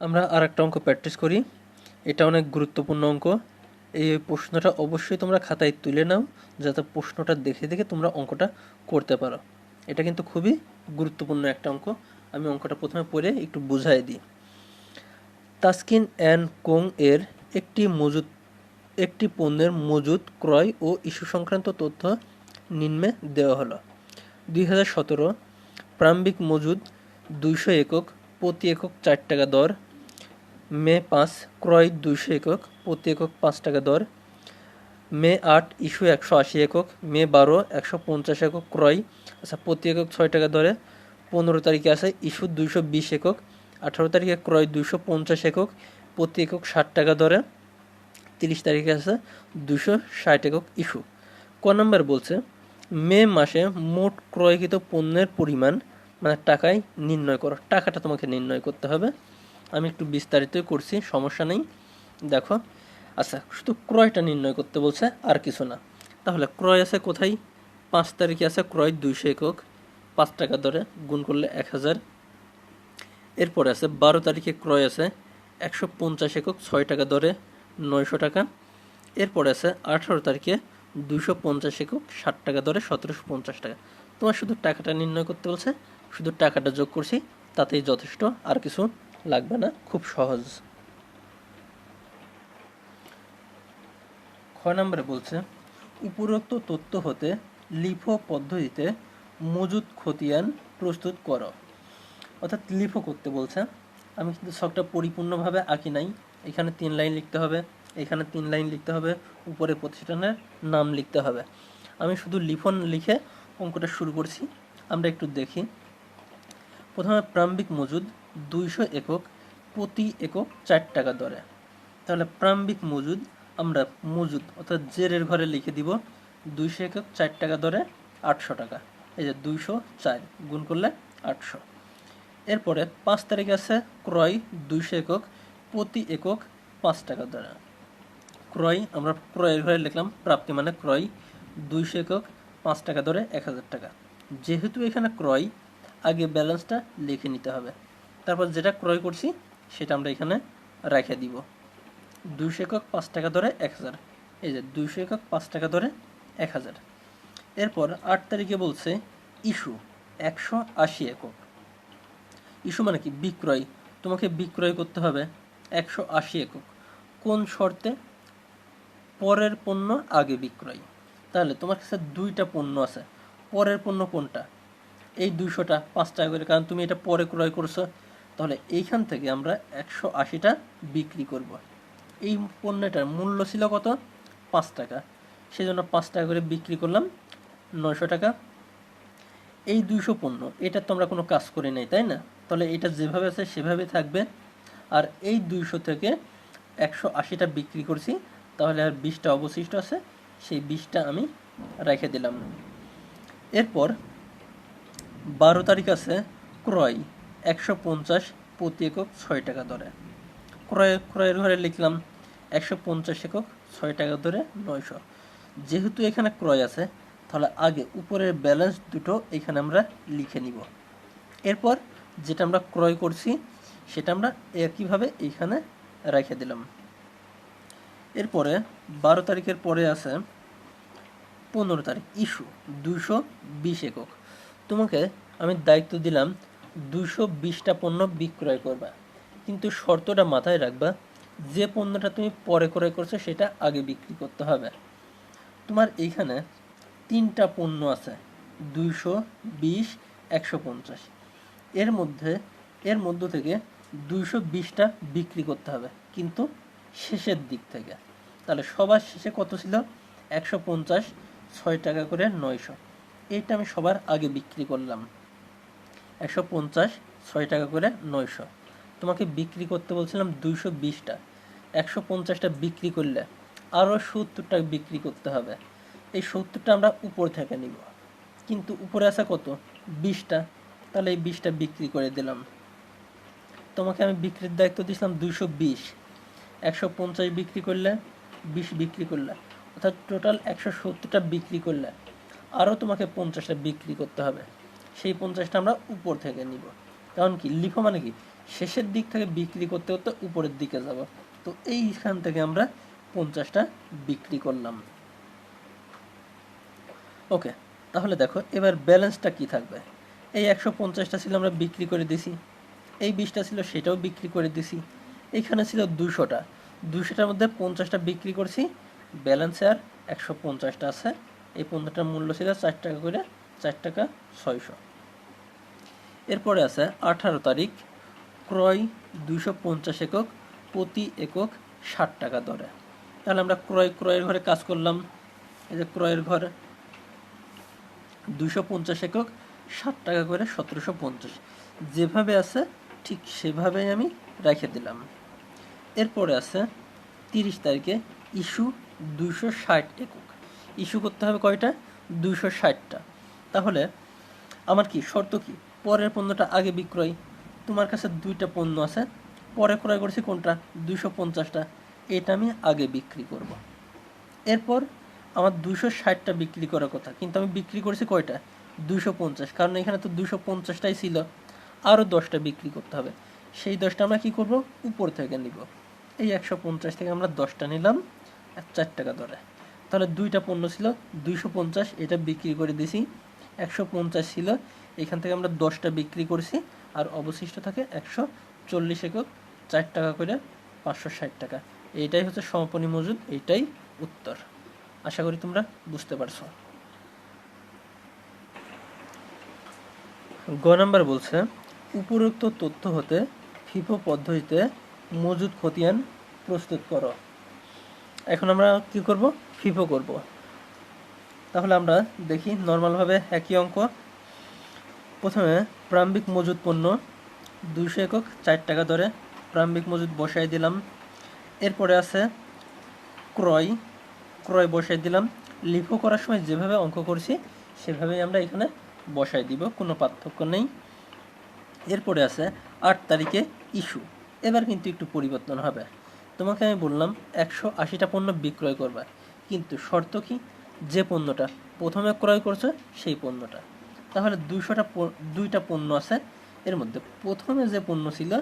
আমরা আরেকটা অঙ্ক প্র্যাকটিস করি। এটা অনেক গুরুত্বপূর্ণ অঙ্ক। এই প্রশ্নটা অবশ্যই তোমরা খাতায় তুলে নাও, যাতে প্রশ্নটা দেখে দেখে তোমরা অঙ্কটা করতে পারো। এটা কিন্তু খুবই গুরুত্বপূর্ণ একটা অঙ্ক। আমি অঙ্কটা প্রথমে পড়ে একটু বুঝাই দিই। তাসকিন অ্যান্ড কোং এর একটি পণ্যের মজুত, ক্রয় ও ইস্যু সংক্রান্ত তথ্য নিম্নে দেওয়া হলো। 2017 প্রারম্ভিক মজুদ 200 একক, প্রতি একক 4 টাকা দর। মে 5 ক্রয় 200 একক, প্রতি একক 5 টাকা দর। মে 8 ইস্যু 180 একক, মে 12 150 একক ক্রয়, আচ্ছা প্রতি একক 6 টাকা দরে। 15 তারিখে আছে ইস্যু 220 একক, 18 তারিখে ক্রয় 250 একক, প্রতি একক 60 টাকা দরে। 30 তারিখে আছে 260 একক ইস্যু। ক নম্বর বলছে মে মাসে মোট ক্রয়কৃত পণ্যের পরিমাণ মানে টাকায় নির্ণয় করো। টাকাটা তোমাকে নির্ণয় করতে হবে। আমি একটু বিস্তারিত করছি, সমস্যা নেই। দেখো, আচ্ছা শুধু ক্রয়টা নির্ণয় করতে বলছে, আর কিছু না। তাহলে ক্রয় আছে কোথায়? 5 তারিখে আছে ক্রয় 200 একক, 5 টাকা দরে, গুণ করলে 1000। এরপরে আছে 12 তারিখে ক্রয় আছে 150 একক, 6 টাকা দরে, 900 টাকা। এরপরে আছে 18 তারিখে 250 একক, 60 টাকা দরে, 1750 টাকা। তোমার শুধু টাকাটা নির্ণয় করতে বলছে, শুধু টাকাটা যোগ করছি, তাতেই যথেষ্ট, আর কিছু লাগবে না, খুব সহজ। খ নম্বরে বলছে উপরোক্ত তথ্য হতে লিফো পদ্ধতিতে মজুদ খতিয়ান প্রস্তুত করো। অর্থাৎ লিফো করতে বলছে। আমি কিন্তু ছকটা পরিপূর্ণভাবে আঁকি নাই। এখানে 3 লাইন লিখতে হবে, এখানে 3 লাইন লিখতে হবে, উপরে প্রতিষ্ঠানের নাম লিখতে হবে। আমি শুধু লিখন লিখে অঙ্কটা শুরু করছি। আমরা একটু দেখি। প্রথমে প্রারম্ভিক মজুদ 200 একক, প্রতি একক 4 টাকা দরে। তাহলে প্রারম্ভিক মজুদ আমরা মজুদ অর্থাৎ জেরের ঘরে লিখে দিব 200 একক 4 টাকা দরে 800 টাকা। এই যে 204 গুণ করলে 800। এরপরে 5 তারিখে আছে ক্রয় 200 একক, প্রতি একক 5 টাকা দরে। ক্রয় আমরা ক্রয়ের ঘরে লিখলাম, প্রাপ্তি মানে ক্রয় 200 একক 5 টাকা দরে 1000 টাকা। যেহেতু এখানে ক্রয়, আগে ব্যালেন্সটা লিখে নিতে হবে। তারপর যেটা ক্রয় করছি সেটা আমরা এখানে রেখে দিব। 200 একক 5 টাকা দরে 1000। এই যে 200 একক 5 টাকা দরে 1000। এরপর 8 তারিখে বলছে ইস্যু 180 একক। ইস্যু মানে কি? বিক্রয়। তোমাকে বিক্রয় করতে হবে 180 একক। কোন শর্তে? পরের পণ্য আগে বিক্রয়। তাহলে তোমার কাছে 2টা পণ্য আছে, পরের পণ্য কোনটা? এই 200টা 5 টাকা করে, কারণ তুমি এটা পরে ক্রয় করছো। তাহলে এইখান থেকে আমরা 180টা বিক্রি করব। এই পণ্যটার মূল্য ছিল কত? 5 টাকা। সেজন্য 5 টাকা করে বিক্রি করলাম, 900 টাকা। এই 200 পণ্য, এটা তো আমরা কোনো কাজ করি নাই, তাই না? তাহলে এটা যেভাবে আছে সেভাবে থাকবে। আর এই 200 থেকে 180টা বিক্রি করছি, তাহলে আর 20টা অবশিষ্ট আছে, সেই 20টা আমি রেখে দিলাম। এরপর 12 তারিখ আছে ক্রয় 150, প্রতি একক 6 টাকা দরে। ক্রয়ের ঘরে লিখলাম 150 একক 6 টাকা দরে 900। যেহেতু এখানে ক্রয় আছে, তাহলে আগে উপরের ব্যালেন্স দুটো এখানে আমরা লিখে নিব। এরপর যেটা আমরা ক্রয় করছি সেটা আমরা একইভাবে এইখানে রেখে দিলাম। এরপরে 12 তারিখের পরে আছে 15 তারিখ ইস্যু 220 একক। তোমাকে আমি দায়িত্ব দিলাম 220টা পণ্য বিক্রয় করবা, কিন্তু শর্তটা মাথায় রাখবা, যে পণ্যটা তুমি পরে ক্রয় করছো সেটা আগে বিক্রি করতে হবে। তোমার এইখানে 3টা পণ্য আছে, 220, 150। এর মধ্য থেকে 220টা বিক্রি করতে হবে, কিন্তু শেষের দিক থেকে। তাহলে সবার শেষে কত ছিল? 150, 6 টাকা করে 900। এইটা আমি সবার আগে বিক্রি করলাম, 150, 6 টাকা করে 900। তোমাকে বিক্রি করতে বলছিলাম 220টা। 150টা বিক্রি করলে আরও 70টা বিক্রি করতে হবে। এই 70টা আমরা উপর থেকে নিব, কিন্তু উপরে আছে কত? 20টা। তাহলে এই 20টা বিক্রি করে দিলাম। তোমাকে আমি বিক্রির দায়িত্ব দিয়েছিলাম 220, 150 বিক্রি করলে, 20 বিক্রি করলে, অর্থাৎ টোটাল 170টা বিক্রি করলে আরও তোমাকে 50টা বিক্রি করতে হবে। সেই 50টা আমরা উপর থেকে নিব। কারণ কি? লিখো মানে কি? শেষের দিক থেকে বিক্রি করতে করতে উপরের দিকে যাব। তো এইখান থেকে আমরা 50টা বিক্রি করলাম। ওকে, তাহলে দেখো এবার ব্যালেন্সটা কি থাকবে। এই 150টা ছিল আমরা বিক্রি করে দিছি, এই 20টা ছিল সেটাও বিক্রি করে দিছি, এইখানে ছিল 200টা, 200টার মধ্যে 50টা বিক্রি করছি, ব্যালেন্সে আর 150টা আছে। এই 15টার মূল্য ছিল 4 টাকা করে, 4 টাকা 600। এরপরে আছে 18 তারিখ, ক্রয় 250 একক, প্রতি একক 60 টাকা দরে। তাহলে আমরা ক্রয়ের ঘরে কাজ করলাম। এই যে ক্রয়ের ঘর 250 একক, 60 টাকা করে, 1750, যেভাবে আছে ঠিক সেভাবেই আমি রেখে দিলাম। এরপরে আছে 30 তারিখে ইস্যু 260 একক। ইস্যু করতে হবে কয়টা? 260টা। তাহলে আমার কি শর্ত কি? পরের পণ্যটা আগে বিক্রয়। তোমার কাছে 2টা পণ্য আছে, পরে ক্রয় করছি কোনটা? 250টা, এটা আমি আগে বিক্রি করব। এরপর আমার 260টা বিক্রি করার কথা, কিন্তু আমি বিক্রি করেছি কয়টা? 250, কারণ এখানে তো 250টাই ছিল, আরও 10টা বিক্রি করতে হবে। সেই 10টা আমরা কি করব? উপর থেকে নিব। এই 150 থেকে আমরা 10টা নিলাম 4 টাকা দরে। তাহলে 2টা পণ্য ছিল 250, এটা বিক্রি করে দিছি। 150 ছিল, এখান থেকে আমরা 10টা বিক্রি করছি, আর অবশিষ্ট থাকে 140 একক, 4 টাকা করে, 560 টাকা। এইটাই হচ্ছে সমাপনী মজুদ, এইটাই উত্তর। আশা করি তোমরা বুঝতে পারছো। গ নাম্বার বলছে উপরোক্ত তথ্য হতে ফিফো পদ্ধতিতে মজুদ খতিয়ান প্রস্তুত করো। এখন আমরা কি করব? ফিফো করব। তাহলে আমরা দেখি নর্মালভাবে একই অঙ্ক। প্রথমে প্রারম্ভিক মজুদ পণ্য 200 একক, 4 টাকা দরে, প্রারম্ভিক মজুদ বসাই দিলাম। এরপরে আছে ক্রয় বসাই দিলাম। লিফো করার সময় যেভাবে অঙ্ক করছি সেভাবেই আমরা এখানে বসাই দিব, কোনো পার্থক্য নেই। এরপরে আছে 8 তারিখে ইস্যু। এবার কিন্তু একটু পরিবর্তন হবে। তোমাকে আমি বললাম 180টা পণ্য বিক্রয় করবা, কিন্তু শর্ত কি? যে পণ্যটা প্রথমে ক্রয় করছো সেই পণ্যটা। তাহলে 2টা পণ্য আছে, এর মধ্যে প্রথমে যে পণ্য ছিল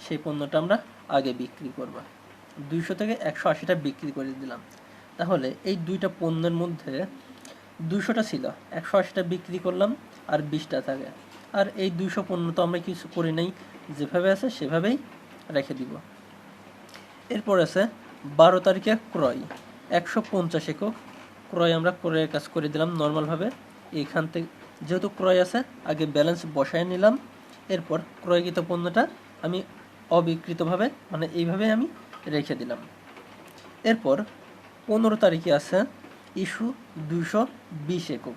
সেই পণ্যটা আমরা আগে বিক্রি করব। 200 থেকে 180টা বিক্রি করে দিলাম। তাহলে এই 2টা পণ্যের মধ্যে 200টা ছিল, 180টা বিক্রি করলাম, আর 20টা থাকে। আর এই 200 পণ্য তো আমরা কিছু করি নাই, যেভাবে আছে সেভাবেই রেখে দিব। এরপর আছে 12 তারিখে ক্রয় 150 একক। ক্রয় আমরা ক্রয়ের কাজ করে দিলাম নর্মালভাবে। এইখান থেকে যেহেতু ক্রয় আছে, আগে ব্যালেন্স বসায় নিলাম। এরপর ক্রয়কৃত পণ্যটা আমি অবিকৃতভাবে, মানে এইভাবে আমি রেখে দিলাম। এরপর 15 তারিখে আছে ইস্যু 220 একক।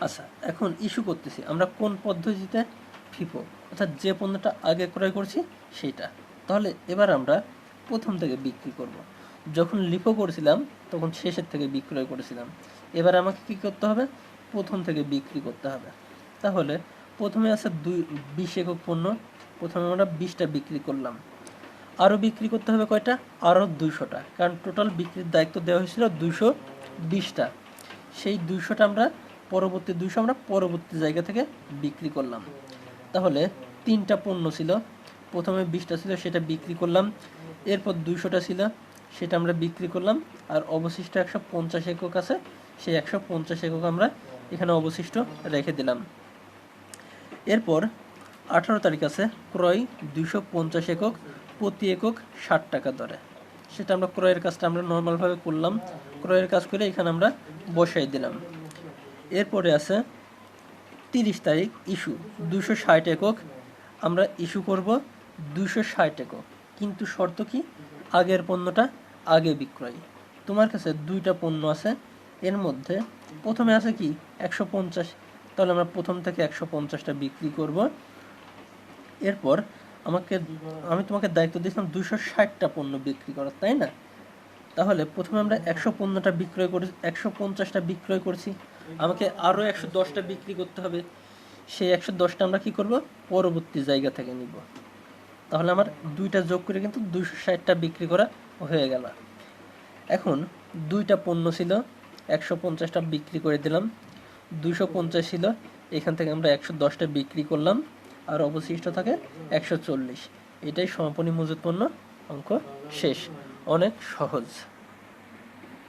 আচ্ছা, এখন ইস্যু করতেছি আমরা কোন পদ্ধতিতে? ফিফো, অর্থাৎ যে পণ্যটা আগে ক্রয় করছি সেইটা। তাহলে এবার আমরা প্রথম থেকে বিক্রি করব। যখন লিফো করেছিলাম তখন শেষের থেকে বিক্রয় করেছিলাম। এবার আমাকে কি করতে হবে? প্রথম থেকে বিক্রি করতে হবে। তাহলে প্রথমে আছে 20 একক পণ্য, প্রথমে আমরা 20টা বিক্রি করলাম। আরও বিক্রি করতে হবে কয়টা? আরও 200টা, কারণ টোটাল বিক্রির দায়িত্ব দেওয়া হয়েছিল 220টা। সেই 200টা আমরা পরবর্তী 200 আমরা পরবর্তী জায়গা থেকে বিক্রি করলাম। তাহলে 3টা পণ্য ছিল, প্রথমে 20টা ছিল সেটা বিক্রি করলাম, এরপর 200টা ছিল সেটা আমরা বিক্রি করলাম, আর অবশিষ্ট 150 একক আছে, সেই 150 একক আমরা এখানে অবশিষ্ট রেখে দিলাম। এরপর 18 তারিখ আছে ক্রয় 250 একক, প্রতি একক 60 টাকা দরে। সেটা আমরা ক্রয়ের কাজটা আমরা নর্মালভাবে করলাম, ক্রয়ের কাজ করে এখানে আমরা বসাই দিলাম। এরপরে আছে 30 তারিখ ইস্যু 260 একক। আমরা ইস্যু করব 260 একক, কিন্তু শর্ত কি? আগের পণ্যটা আগে বিক্রয়। তোমার কাছে 2টা পণ্য আছে, এর মধ্যে প্রথমে আছে কি 150, তাহলে আমরা প্রথম থেকে 150টা বিক্রি করব। এরপর আমি তোমাকে দায়িত্ব দিয়েছিলাম 260টা পণ্য বিক্রি করার, তাই না? তাহলে প্রথমে আমরা 150টা বিক্রয় করে 150টা বিক্রয় করছি, আমাকে আরও 110টা বিক্রি করতে হবে। সেই 110টা আমরা কি করব? পরবর্তী জায়গা থেকে নিব। তাহলে আমার 2টা যোগ করে কিন্তু 260টা বিক্রি করা হয়ে গেল। এখন 2টা পণ্য ছিল, 150টা বিক্রি করে দিলাম, 250 ছিল, এখান থেকে আমরা 110টা বিক্রি করলাম, আর অবশিষ্ট থাকে 140। এটাই সমাপনী মজুত পণ্য। অঙ্ক শেষ। অনেক সহজ।